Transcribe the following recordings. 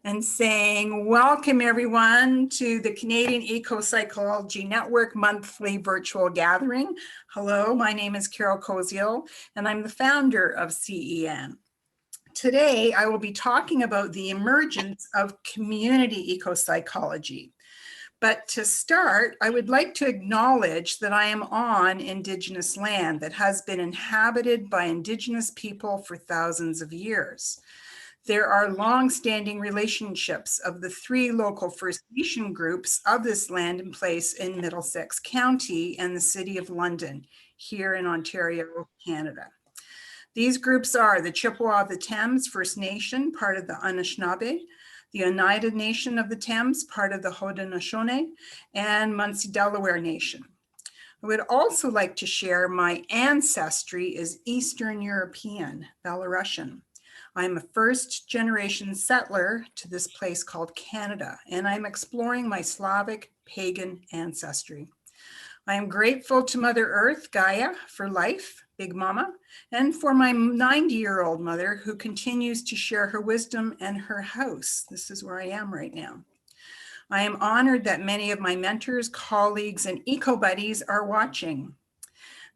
and saying, welcome everyone to the Canadian Ecopsychology Network monthly virtual gathering. Hello, my name is Carol Koziol, and I'm the founder of CEN. Today, I will be talking about the emergence of community ecopsychology. But to start, I would like to acknowledge that I am on Indigenous land that has been inhabited by Indigenous people for thousands of years. There are long-standing relationships of the 3 local First Nation groups of this land in place in Middlesex County and the City of London, here in Ontario, Canada. These groups are the Chippewa of the Thames First Nation, part of the Anishinaabe, the Oneida Nation of the Thames, part of the Haudenosaunee, and Munsee Delaware Nation. I would also like to share my ancestry is Eastern European, Belarusian. I'm a first-generation settler to this place called Canada, and I'm exploring my Slavic pagan ancestry. I am grateful to Mother Earth, Gaia, for life, Big Mama, and for my 90-year-old mother who continues to share her wisdom and her house. This is where I am right now. I am honored that many of my mentors, colleagues, and eco-buddies are watching.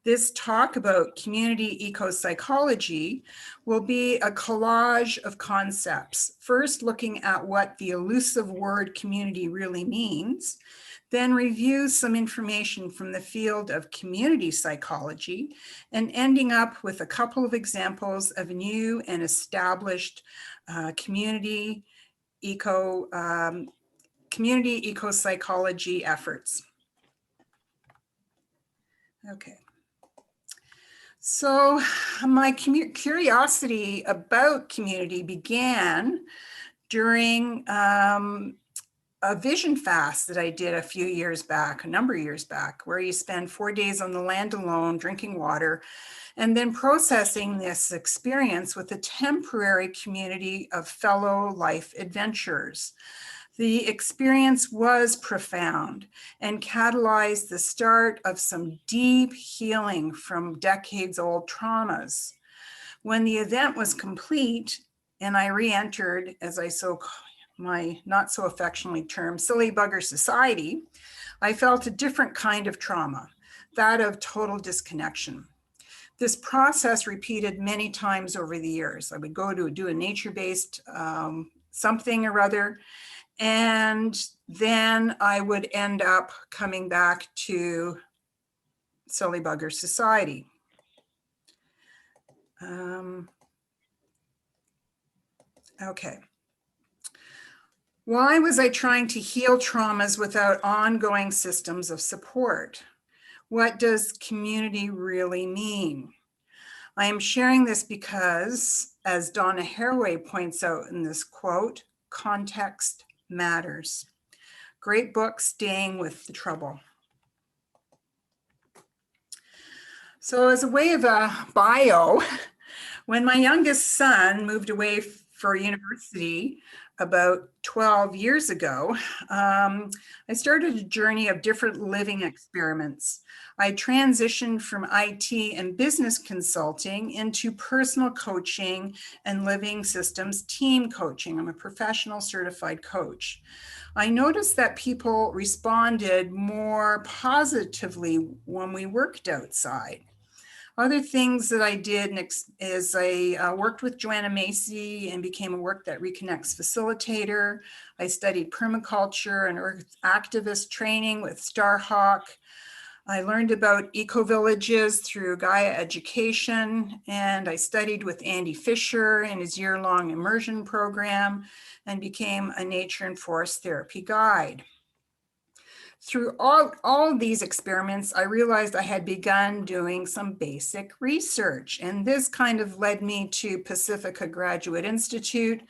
This talk about community ecopsychology will be a collage of concepts, first looking at what the elusive word community really means, then review some information from the field of community psychology, and ending up with a couple of examples of new and established community ecopsychology efforts. Okay. So my curiosity about community began during a vision fast that I did a number of years back, where you spend 4 days on the land alone, drinking water, and then processing this experience with a temporary community of fellow life adventurers. The experience was profound and catalyzed the start of some deep healing from decades-old traumas. When the event was complete and I re-entered, as I my not so affectionately termed silly bugger society, I felt a different kind of trauma, that of total disconnection. This process repeated many times over the years. I would go to do a nature-based something or other, and then I would end up coming back to silly bugger society. Okay. Why was I trying to heal traumas without ongoing systems of support? What does community really mean? I am sharing this because, as Donna Haraway points out in this quote, context matters. Great book, Staying with the Trouble. So as a way of a bio, when my youngest son moved away for university about 12 years ago, I started a journey of different living experiments. I transitioned from IT and business consulting into personal coaching and living systems team coaching. I'm a professional certified coach. I noticed that people responded more positively when we worked outside. Other things that I did is I worked with Joanna Macy and became a Work That Reconnects facilitator. I studied permaculture and earth activist training with Starhawk. I learned about eco-villages through Gaia Education, and I studied with Andy Fisher in his year-long immersion program and became a nature and forest therapy guide. Through all these experiments, I realized I had begun doing some basic research, and this kind of led me to Pacifica Graduate Institute,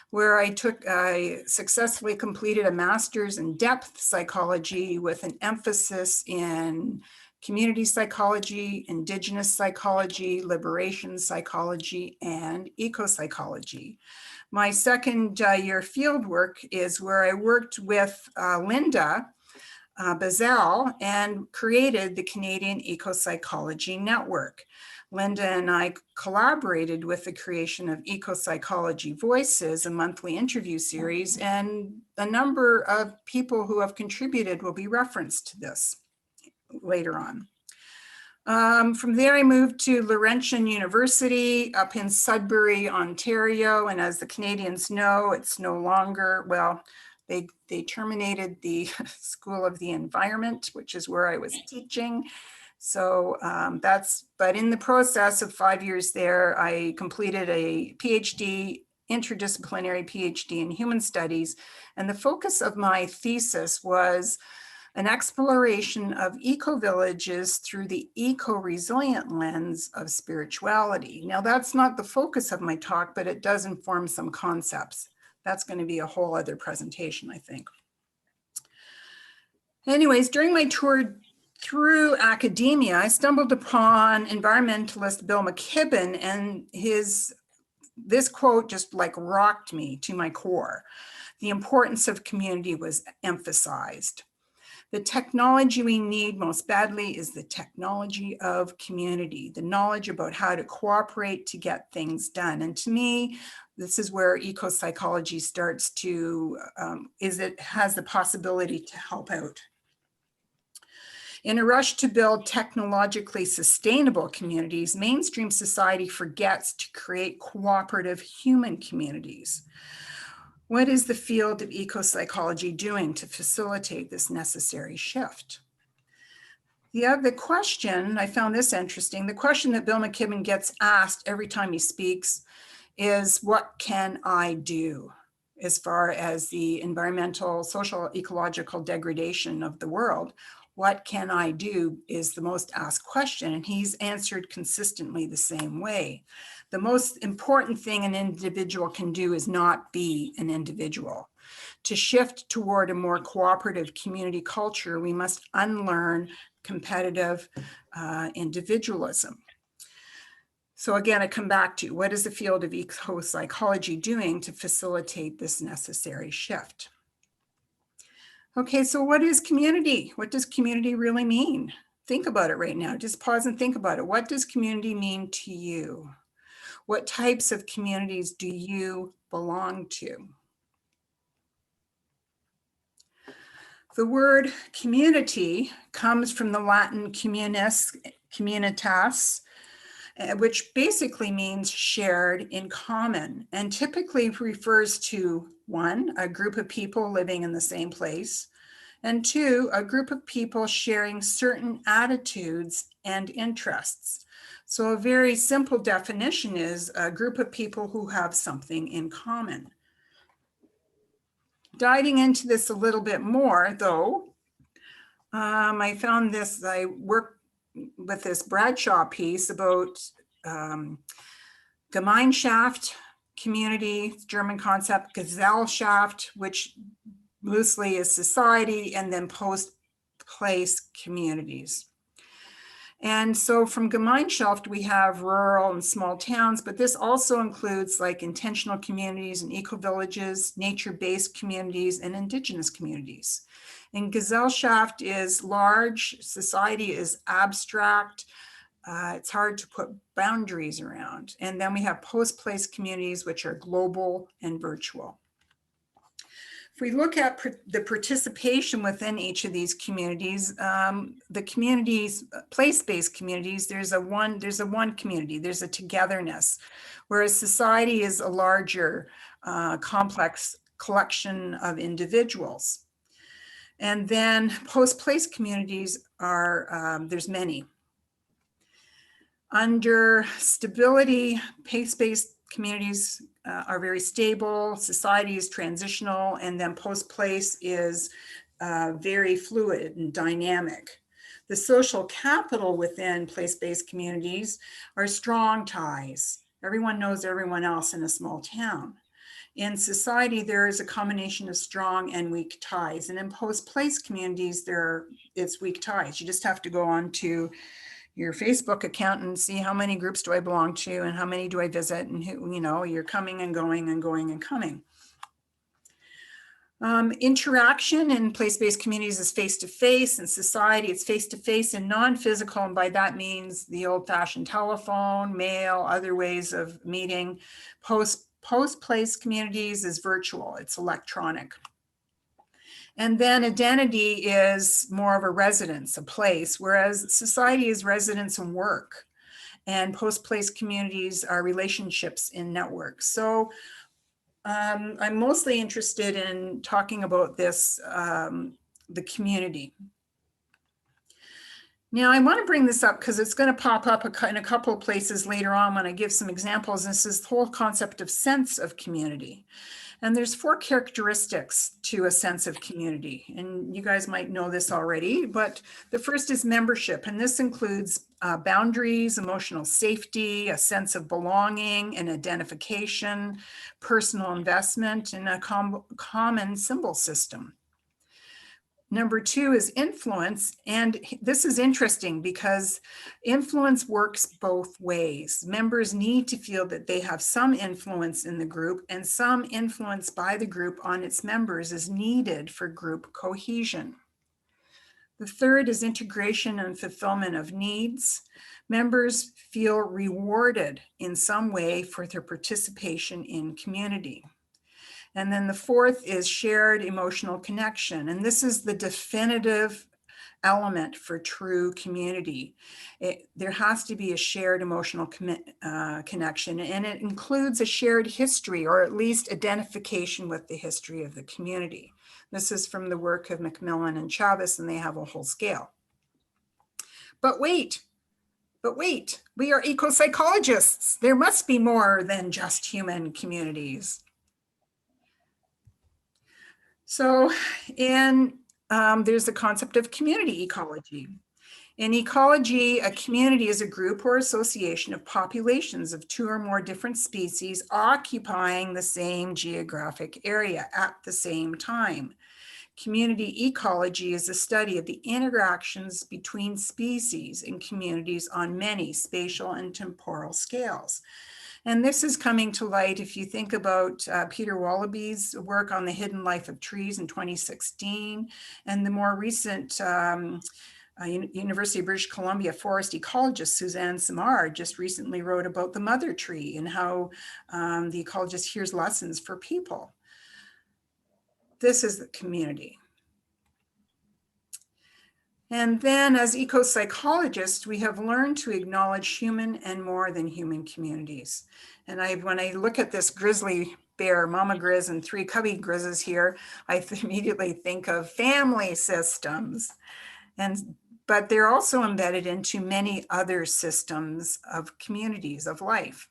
where I successfully completed a master's in depth psychology with an emphasis in community psychology, indigenous psychology, liberation psychology, and ecopsychology. My second year fieldwork is where I worked with Linda Koziol and created the Canadian Ecopsychology Network. Linda and I collaborated with the creation of Ecopsychology Voices, a monthly interview series, and a number of people who have contributed will be referenced to this later on. From there, I moved to Laurentian University up in Sudbury, Ontario. And as the Canadians know, it's no longer, well, they terminated the School of the Environment, which is where I was teaching. So but in the process of 5 years there, I completed a PhD, interdisciplinary PhD in human studies. And the focus of my thesis was an exploration of eco-villages through the eco-resilient lens of spirituality. Now, that's not the focus of my talk, but it does inform some concepts. That's going to be a whole other presentation, I think. Anyways, during my tour through academia, I stumbled upon environmentalist Bill McKibben, and this quote just like rocked me to my core. The importance of community was emphasized. The technology we need most badly is the technology of community, the knowledge about how to cooperate to get things done. And to me, this is where ecopsychology starts to, it has the possibility to help out. In a rush to build technologically sustainable communities, mainstream society forgets to create cooperative human communities. What is the field of ecopsychology doing to facilitate this necessary shift? The question, I found this interesting, the question that Bill McKibben gets asked every time he speaks is, what can I do as far as the environmental, social, ecological degradation of the world? What can I do is the most asked question, and he's answered consistently the same way. The most important thing an individual can do is not be an individual. To shift toward a more cooperative community culture, we must unlearn competitive individualism. So again, I come back to, what is the field of ecopsychology doing to facilitate this necessary shift? Okay, so what is community? What does community really mean? Think about it right now. Just pause and think about it. What does community mean to you? What types of communities do you belong to? The word community comes from the Latin communis, communitas, which basically means shared in common, and typically refers to 1, a group of people living in the same place, and 2, a group of people sharing certain attitudes and interests. So a very simple definition is a group of people who have something in common. Diving into this a little bit more, though, I found this, I worked with this Bradshaw piece about Gemeinschaft, community, German concept, Gesellschaft, which loosely is society, and then post-place communities. And so from Gemeinschaft, we have rural and small towns, but this also includes like intentional communities and eco-villages, nature-based communities, and indigenous communities. And Gesellschaft is large, society is abstract, it's hard to put boundaries around. And then we have post-place communities, which are global and virtual. If we look at the participation within each of these communities, the communities, place-based communities, there's a one community, there's a togetherness, whereas society is a larger, complex collection of individuals. And then post-place communities are, there's many. Under stability, place-based communities are very stable, society is transitional, and then post-place is very fluid and dynamic. The social capital within place-based communities are strong ties. Everyone knows everyone else in a small town. In society, there is a combination of strong and weak ties. And in post-place communities, it's weak ties. You just have to go on to your Facebook account and see how many groups do I belong to and how many do I visit, and who, you know, you're coming and going and going and coming. Interaction in place-based communities is face-to-face. In society, it's face-to-face and non-physical, and by that means the old-fashioned telephone, mail, other ways of meeting. Post-place communities is virtual, it's electronic. And then identity is more of a residence, a place, whereas society is residence and work. And post-place communities are relationships in networks. So I'm mostly interested in talking about this, the community. Now, I want to bring this up because it's going to pop up in a couple of places later on when I give some examples. This is the whole concept of sense of community. And there's 4 characteristics to a sense of community. And you guys might know this already, but the first is membership. And this includes boundaries, emotional safety, a sense of belonging and identification, personal investment, and a common symbol system. Number 2 is influence. And this is interesting because influence works both ways. Members need to feel that they have some influence in the group, and some influence by the group on its members is needed for group cohesion. The third is integration and fulfillment of needs. Members feel rewarded in some way for their participation in community. And then the fourth is shared emotional connection. And this is the definitive element for true community. There has to be a shared emotional connection, and it includes a shared history, or at least identification with the history of the community. This is from the work of Macmillan and Chavez, and they have a whole scale. But wait, we are eco-psychologists. There must be more than just human communities. So there's the concept of community ecology. In ecology, a community is a group or association of populations of 2 or more different species occupying the same geographic area at the same time. Community ecology is a study of the interactions between species and communities on many spatial and temporal scales. And this is coming to light if you think about Peter Wallaby's work on the hidden life of trees in 2016, and the more recent University of British Columbia forest ecologist Suzanne Simard just recently wrote about the mother tree and how the ecologist hears lessons for people. This is the community. And then as eco-psychologists, we have learned to acknowledge human and more than human communities. And when I look at this grizzly bear, Mama Grizz, and 3 cubby grizzes here, I immediately think of family systems. But they're also embedded into many other systems of communities of life.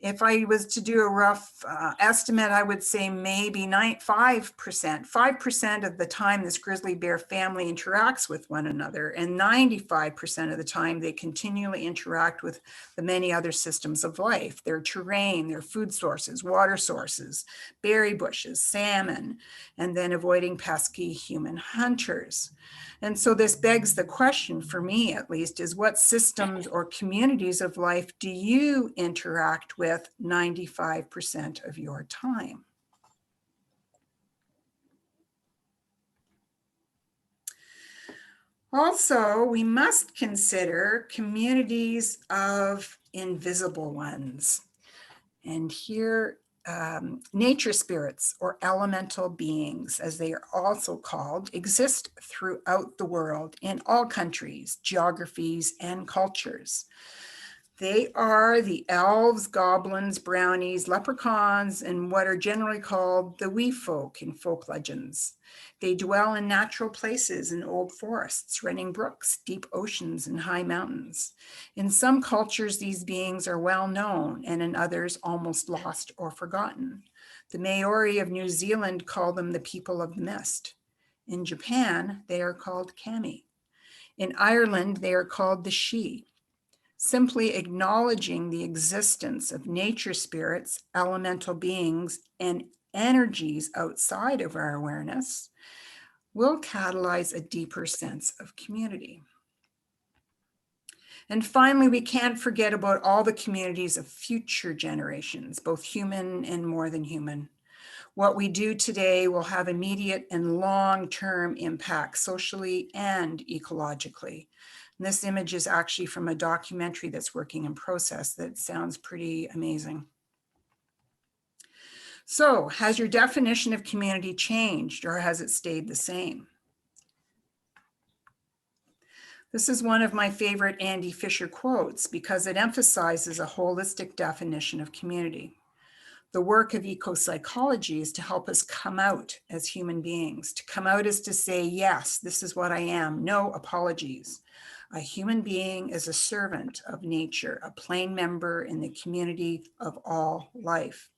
If I was to do a rough estimate, I would say maybe 5% of the time this grizzly bear family interacts with one another, and 95% of the time they continually interact with the many other systems of life, their terrain, their food sources, water sources, berry bushes, salmon, and then avoiding pesky human hunters. And so this begs the question, for me at least, is what systems or communities of life do you interact with 95% of your time? Also, we must consider communities of invisible ones. And here, nature spirits, or elemental beings, as they are also called, exist throughout the world in all countries, geographies, and cultures. They are the elves, goblins, brownies, leprechauns, and what are generally called the wee folk in folk legends. They dwell in natural places in old forests, running brooks, deep oceans, and high mountains. In some cultures, these beings are well known, and in others, almost lost or forgotten. The Maori of New Zealand call them the people of the mist. In Japan, they are called kami. In Ireland, they are called the Sidhe. Simply acknowledging the existence of nature spirits, elemental beings, and energies outside of our awareness will catalyze a deeper sense of community. And finally, we can't forget about all the communities of future generations, both human and more than human. What we do today will have immediate and long-term impacts socially and ecologically. And this image is actually from a documentary that's working in process that sounds pretty amazing. So, has your definition of community changed or has it stayed the same? This is one of my favorite Andy Fisher quotes because it emphasizes a holistic definition of community. The work of ecopsychology is to help us come out as human beings. To come out is to say, yes, this is what I am, no apologies. A human being is a servant of nature, a plain member in the community of all life.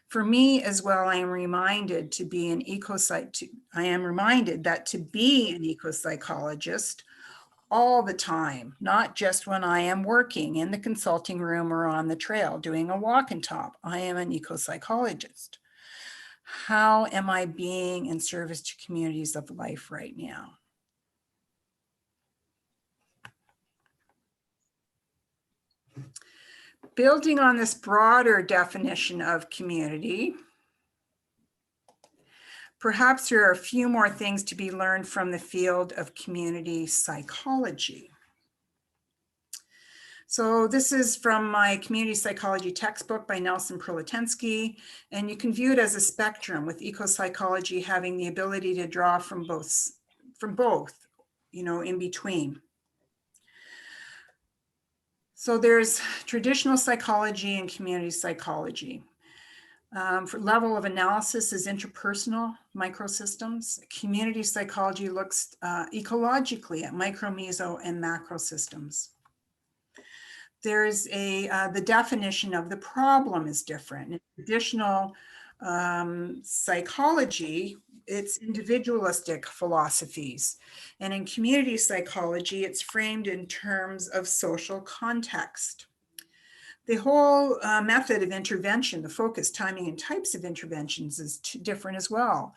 For me as well, I am reminded that to be an ecopsychologist all the time, not just when I am working in the consulting room or on the trail doing a walk and talk. I am an ecopsychologist. How am I being in service to communities of life right now? Building on this broader definition of community, perhaps there are a few more things to be learned from the field of community psychology. So this is from my community psychology textbook by Nelson Perlatensky, and you can view it as a spectrum with eco-psychology having the ability to draw from both, in between. So there's traditional psychology and community psychology. For level of analysis is interpersonal microsystems. Community psychology looks ecologically at micro, meso, and macro systems. There's the definition of the problem is different. In traditional psychology, it's individualistic philosophies. And in community psychology, it's framed in terms of social context. The whole method of intervention, the focus, timing, and types of interventions is different as well.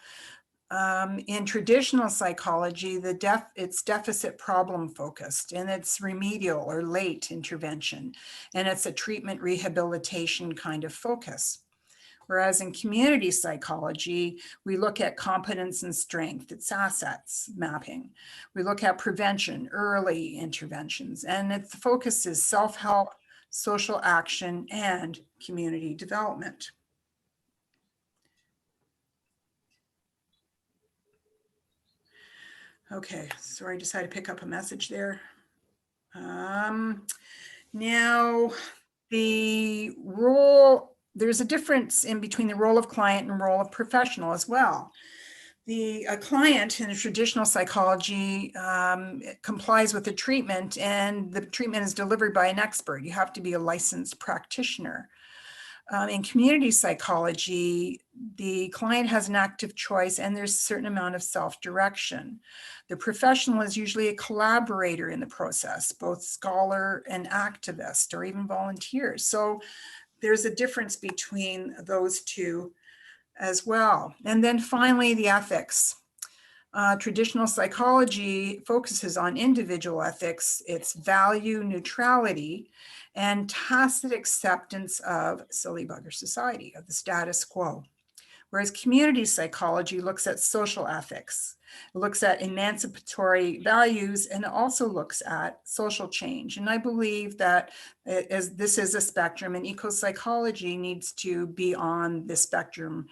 In traditional psychology, it's deficit problem focused, and it's remedial or late intervention, and it's a treatment rehabilitation kind of focus. Whereas in community psychology, we look at competence and strength, it's assets mapping. We look at prevention, early interventions, and the focus is self-help, social action, and community development. Okay, sorry, I just had to pick up a message there. Now, there's a difference in between the role of client and role of professional as well. The client in a traditional psychology complies with the treatment, and the treatment is delivered by an expert. You have to be a licensed practitioner. In community psychology, the client has an active choice and there's a certain amount of self-direction. The professional is usually a collaborator in the process, both scholar and activist or even volunteers. So there's a difference between those two as well. And then finally, the ethics. Traditional psychology focuses on individual ethics, its value neutrality, and tacit acceptance of silly bugger society, of the status quo. Whereas community psychology looks at social ethics, it looks at emancipatory values, and it also looks at social change. And I believe that as this is a spectrum, and eco-psychology needs to be on the spectrum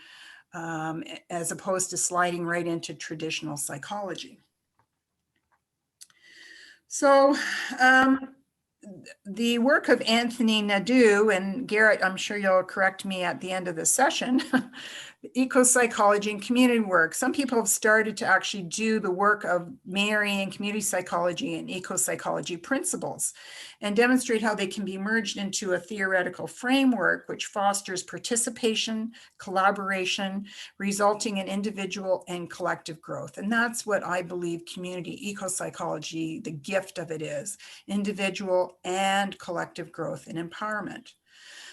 as opposed to sliding right into traditional psychology. So the work of Anthony Nadeau, and Garrett, I'm sure you'll correct me at the end of the session, eco-psychology and community work. Some people have started to actually do the work of marrying community psychology and eco-psychology principles and demonstrate how they can be merged into a theoretical framework which fosters participation, collaboration, resulting in individual and collective growth. And that's what I believe community eco-psychology, the gift of it is, individual and collective growth and empowerment.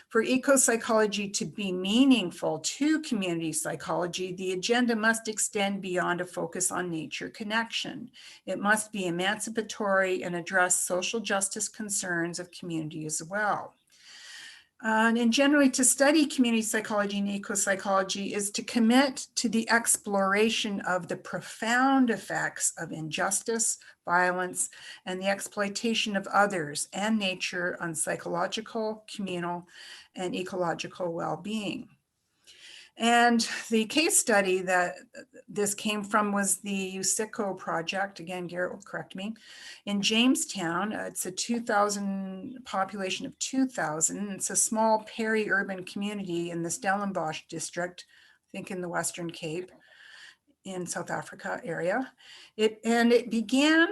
For eco-psychology to be meaningful to community psychology, the agenda must extend beyond a focus on nature connection. It must be emancipatory and address social justice concerns of community as well. And generally, to study community psychology and eco-psychology is to commit to the exploration of the profound effects of injustice, violence, and the exploitation of others and nature on psychological, communal, and ecological well-being. And the case study that this came from was the USICO project. Again, Garrett will correct me. In Jamestown, it's a 2,000 population of 2,000. It's a small peri-urban community in the Stellenbosch district, I think in the Western Cape in South Africa area. It began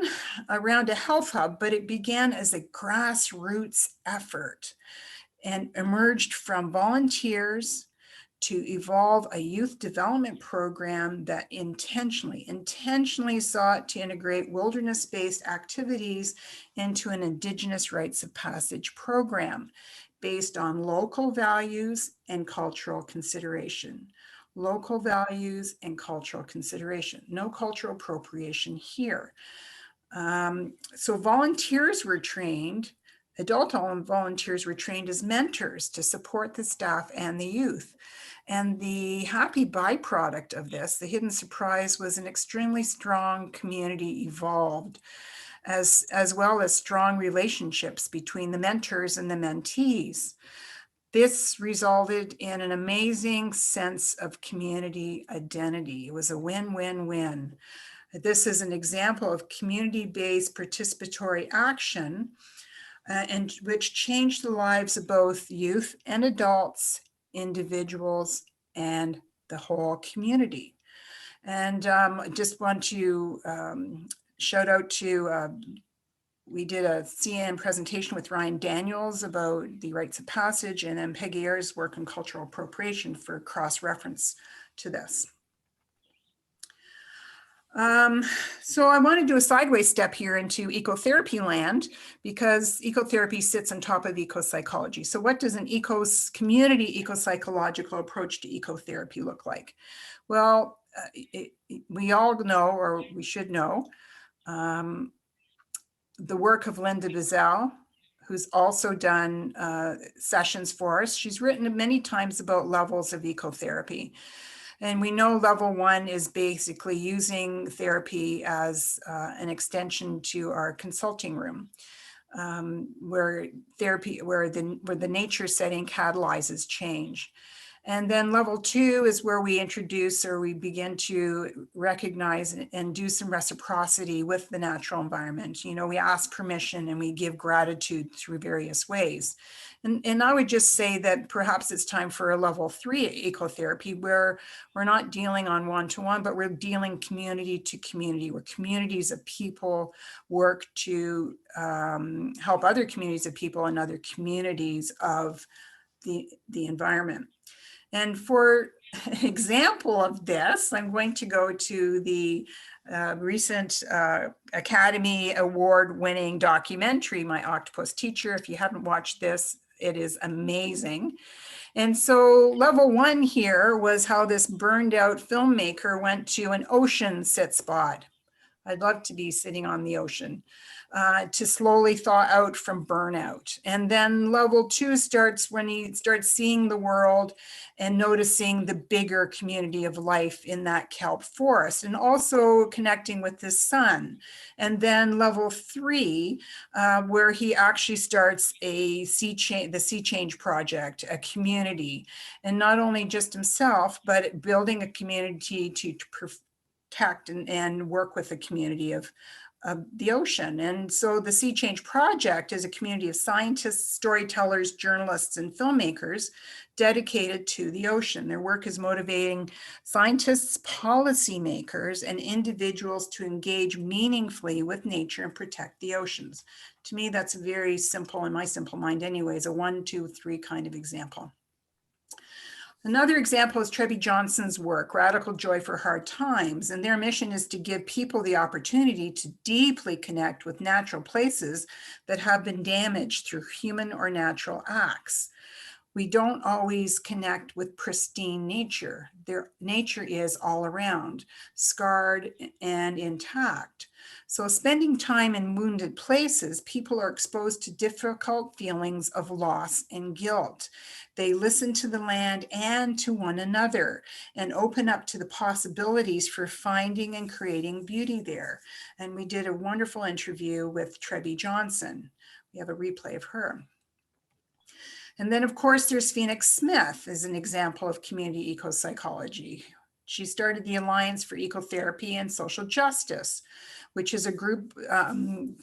around a health hub, but it began as a grassroots effort and emerged from volunteers to evolve a youth development program that intentionally sought to integrate wilderness-based activities into an Indigenous rites of passage program based on local values and cultural consideration. Local values and cultural consideration. No cultural appropriation here. So volunteers were trained, adult volunteers were trained as mentors to support the staff and the youth. And the happy byproduct of this, the hidden surprise, was an extremely strong community evolved, as well as strong relationships between the mentors and the mentees. This resulted in an amazing sense of community identity. It was a win-win-win. This is an example of community-based participatory action and which changed the lives of both youth and adults, individuals, and the whole community. And I just want to shout out to, we did a CEN presentation with Ryan Daniels about the rites of passage, and then Peggy Ayer's work on cultural appropriation for cross-reference to this. So I want to do a sideways step here into ecotherapy land, because ecotherapy sits on top of ecopsychology. So what does an community ecopsychological approach to ecotherapy look like? Well, we all know, or we should know, the work of Linda Bizzell, who's also done sessions for us. She's written many times about levels of ecotherapy. And we know level 1 is basically using therapy as an extension to our consulting room, where the nature setting catalyzes change. And then level 2 is where we introduce, or we begin to recognize and do some reciprocity with the natural environment. You know, we ask permission and we give gratitude through various ways. And I would just say that perhaps it's time for a level 3 ecotherapy, where we're not dealing on one-to-one, but we're dealing community to community, where communities of people work to help other communities of people and other communities of the environment. And for an example of this, I'm going to go to the recent Academy Award winning documentary, My Octopus Teacher. If you haven't watched this, it is amazing. And so level 1 here was how this burned out filmmaker went to an ocean sit spot. I'd love to be sitting on the ocean to slowly thaw out from burnout. And then level 2 starts when he starts seeing the world and noticing the bigger community of life in that kelp forest, and also connecting with the sun. And then level 3, where he actually starts the Sea Change Project, a community, and not only just himself, but building a community to protect and work with the community of the ocean. And so the Sea Change Project is a community of scientists, storytellers, journalists, and filmmakers dedicated to the ocean. Their work is motivating scientists, policymakers, and individuals to engage meaningfully with nature and protect the oceans. To me, that's very simple, in my simple mind anyways, a 1, 2, 3 kind of example. Another example is Trebbie Johnson's work, Radical Joy for Hard Times, and their mission is to give people the opportunity to deeply connect with natural places that have been damaged through human or natural acts. We don't always connect with pristine nature. Their nature is all around, scarred and intact. So spending time in wounded places, people are exposed to difficult feelings of loss and guilt. They listen to the land and to one another and open up to the possibilities for finding and creating beauty there. And we did a wonderful interview with Trebbie Johnson. We have a replay of her. And then, of course, there's Phoenix Smith as an example of community ecopsychology. She started the Alliance for Ecotherapy and Social Justice, which is a group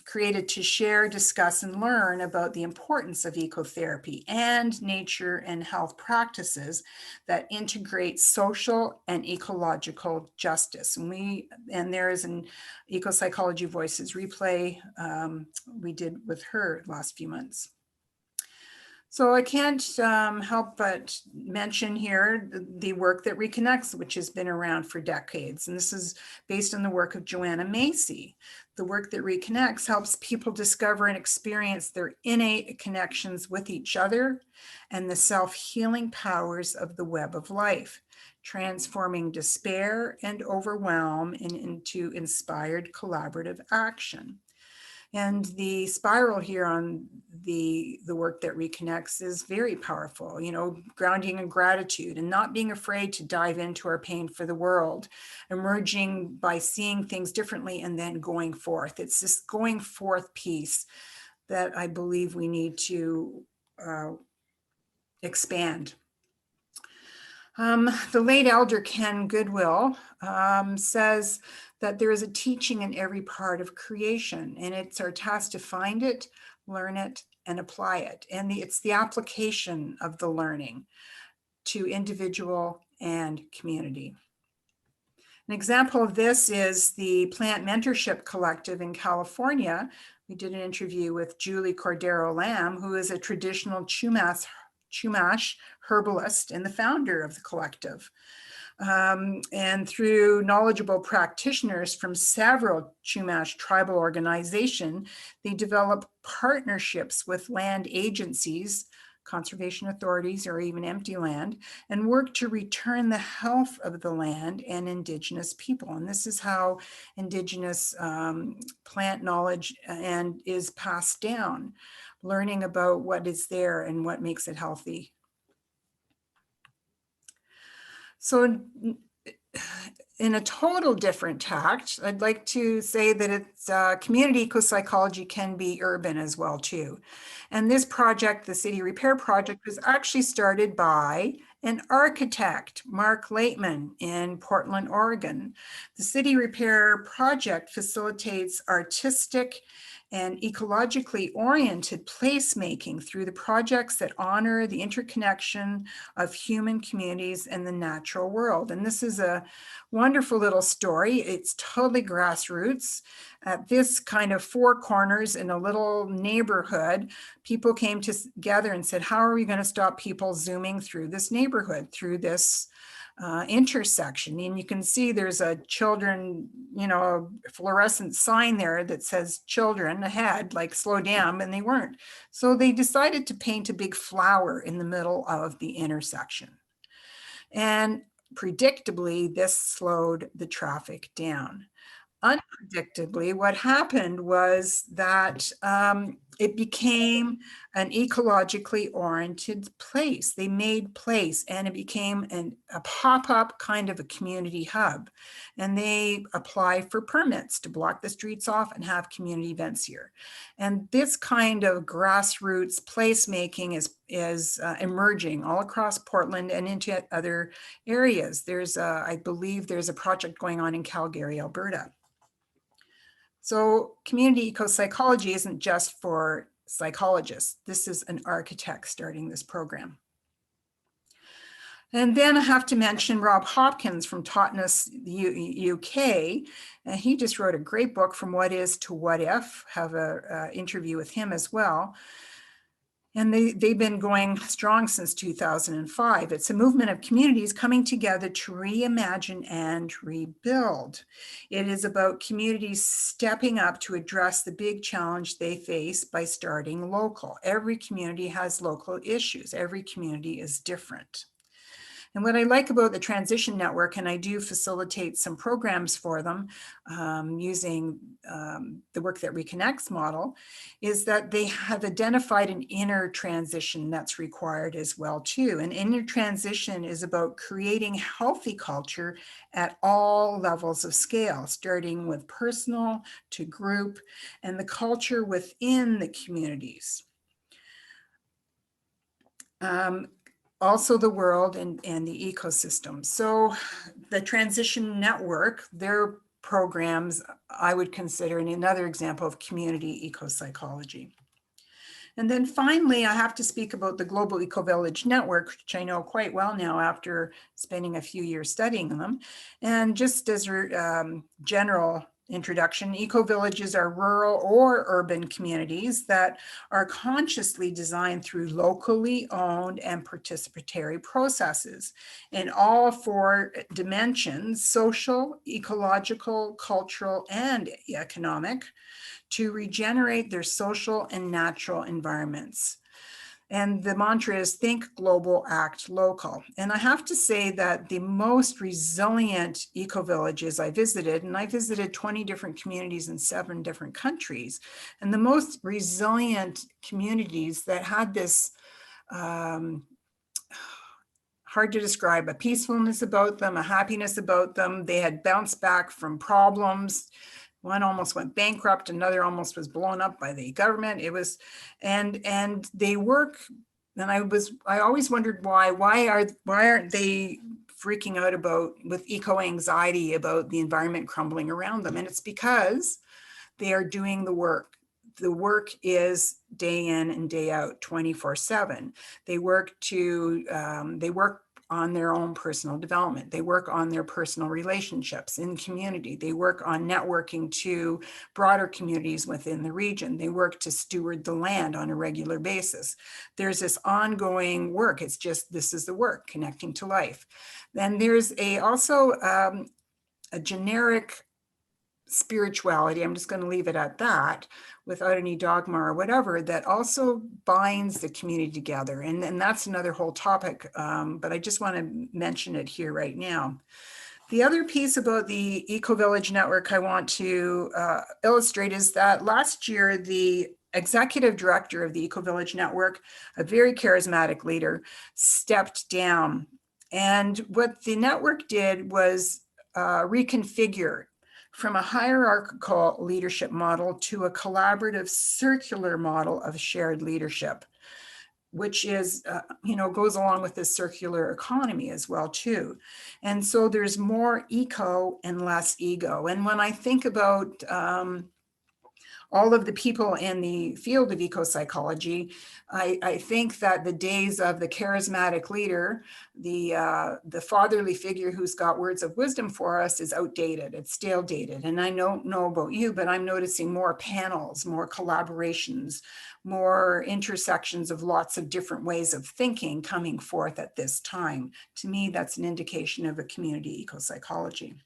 created to share, discuss, and learn about the importance of ecotherapy and nature and health practices that integrate social and ecological justice. And there is an Ecopsychology Voices replay we did with her last few months. So I can't help but mention here the work that reconnects, which has been around for decades. And this is based on the work of Joanna Macy. The work that reconnects helps people discover and experience their innate connections with each other and the self-healing powers of the web of life, transforming despair and overwhelm into inspired collaborative action. And the spiral here on the work that reconnects is very powerful, grounding in gratitude and not being afraid to dive into our pain for the world, emerging by seeing things differently and then going forth. It's this going forth piece that I believe we need to expand. The late elder Ken Goodwill says that there is a teaching in every part of creation, and it's our task to find it, learn it, and apply it. And it's the application of the learning to individual and community. An example of this is the Plant Mentorship Collective in California. We did an interview with Julie Cordero Lamb, who is a traditional Chumash herbalist and the founder of the collective. And through knowledgeable practitioners from several Chumash tribal organizations, they develop partnerships with land agencies, conservation authorities, or even empty land, and work to return the health of the land and indigenous people. And this is how indigenous plant knowledge is passed down, learning about what is there and what makes it healthy. So in a total different tact, I'd like to say that it's community ecopsychology can be urban as well too. And this project, the City Repair Project, was actually started by an architect, Mark Laitman, in Portland, Oregon. The City Repair Project facilitates artistic and ecologically oriented placemaking through the projects that honor the interconnection of human communities and the natural world. And this is a wonderful little story. It's totally grassroots. At this kind of four corners in a little neighborhood, people came together and said, how are we going to stop people zooming through this neighborhood, through this intersection? And you can see there's a children, a fluorescent sign there that says children ahead, like slow down, and they weren't. So they decided to paint a big flower in the middle of the intersection. And predictably, this slowed the traffic down. Unpredictably, what happened was that it became an ecologically oriented place. They made place, and it became a pop-up kind of a community hub. And they apply for permits to block the streets off and have community events here. And this kind of grassroots placemaking is emerging all across Portland and into other areas. I believe there's a project going on in Calgary, Alberta. So community ecopsychology isn't just for psychologists. This is an architect starting this program. And then I have to mention Rob Hopkins from Totnes, UK. He just wrote a great book, From What Is to What If. Have an interview with him as well. And they've been going strong since 2005. It's a movement of communities coming together to reimagine and rebuild. It is about communities stepping up to address the big challenge they face by starting local. Every community has local issues. Every community is different. And what I like about the Transition Network, and I do facilitate some programs for them using the Work That Reconnects model, is that they have identified an inner transition that's required as well too. An inner transition is about creating healthy culture at all levels of scale, starting with personal to group and the culture within the communities. Also the world and the ecosystem. So the Transition Network, their programs, I would consider another example of community ecopsychology. And then finally, I have to speak about the Global Eco-Village Network, which I know quite well now after spending a few years studying them. And just as a general introduction, eco-villages are rural or urban communities that are consciously designed through locally owned and participatory processes in all four dimensions: social, ecological, cultural, and economic, to regenerate their social and natural environments. And the mantra is think global, act local. And I have to say that the most resilient eco-villages I visited, and I visited 20 different communities in 7 different countries, and the most resilient communities that had this hard to describe, a peacefulness about them, a happiness about them. They had bounced back from problems. One almost went bankrupt, another almost was blown up by the government. It was, and they work, and I always wondered why aren't they freaking out with eco anxiety about the environment crumbling around them? And it's because they are doing the work. The work is day in and day out, 24/7. They work on their own personal development. They work on their personal relationships in community. They work on networking to broader communities within the region. They work to steward the land on a regular basis. There's this ongoing work. It's just, this is the work, connecting to life. Then there's also a generic spirituality, I'm just going to leave it at that, without any dogma or whatever, that also binds the community together. And that's another whole topic, but I just want to mention it here right now. The other piece about the Eco-Village Network I want to illustrate is that last year, the executive director of the Eco-Village Network, a very charismatic leader, stepped down. And what the network did was reconfigure from a hierarchical leadership model to a collaborative circular model of shared leadership, which is, goes along with this circular economy as well too. And so there's more eco and less ego. And when I think about all of the people in the field of eco-psychology, I think that the days of the charismatic leader, the fatherly figure who's got words of wisdom for us, is outdated. It's stale dated. And I don't know about you, but I'm noticing more panels, more collaborations, more intersections of lots of different ways of thinking coming forth at this time. To me, that's an indication of a community eco-psychology.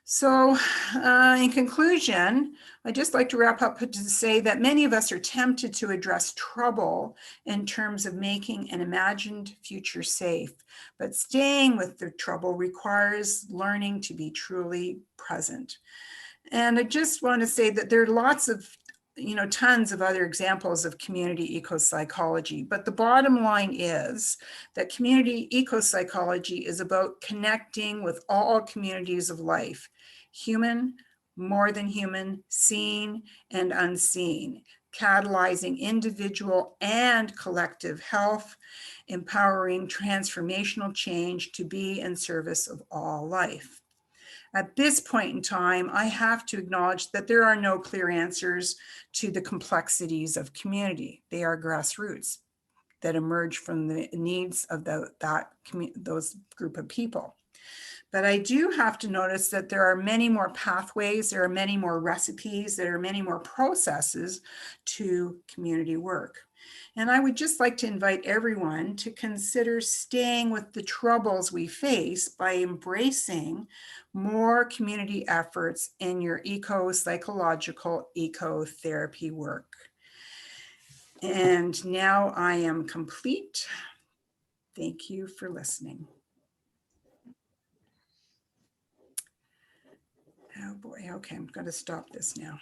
So in conclusion, I'd just like to wrap up to say that many of us are tempted to address trouble in terms of making an imagined future safe, but staying with the trouble requires learning to be truly present. And I just want to say that there are lots of tons of other examples of community eco-psychology, but the bottom line is that community eco-psychology is about connecting with all communities of life, human, more than human, seen and unseen, catalyzing individual and collective health, empowering transformational change to be in service of all life. At this point in time, I have to acknowledge that there are no clear answers to the complexities of community. They are grassroots that emerge from the needs of those group of people. But I do have to notice that there are many more pathways, there are many more recipes, there are many more processes to community work. And I would just like to invite everyone to consider staying with the troubles we face by embracing more community efforts in your eco-psychological ecotherapy work. And now I am complete. Thank you for listening. Oh boy, okay, I'm going to stop this now.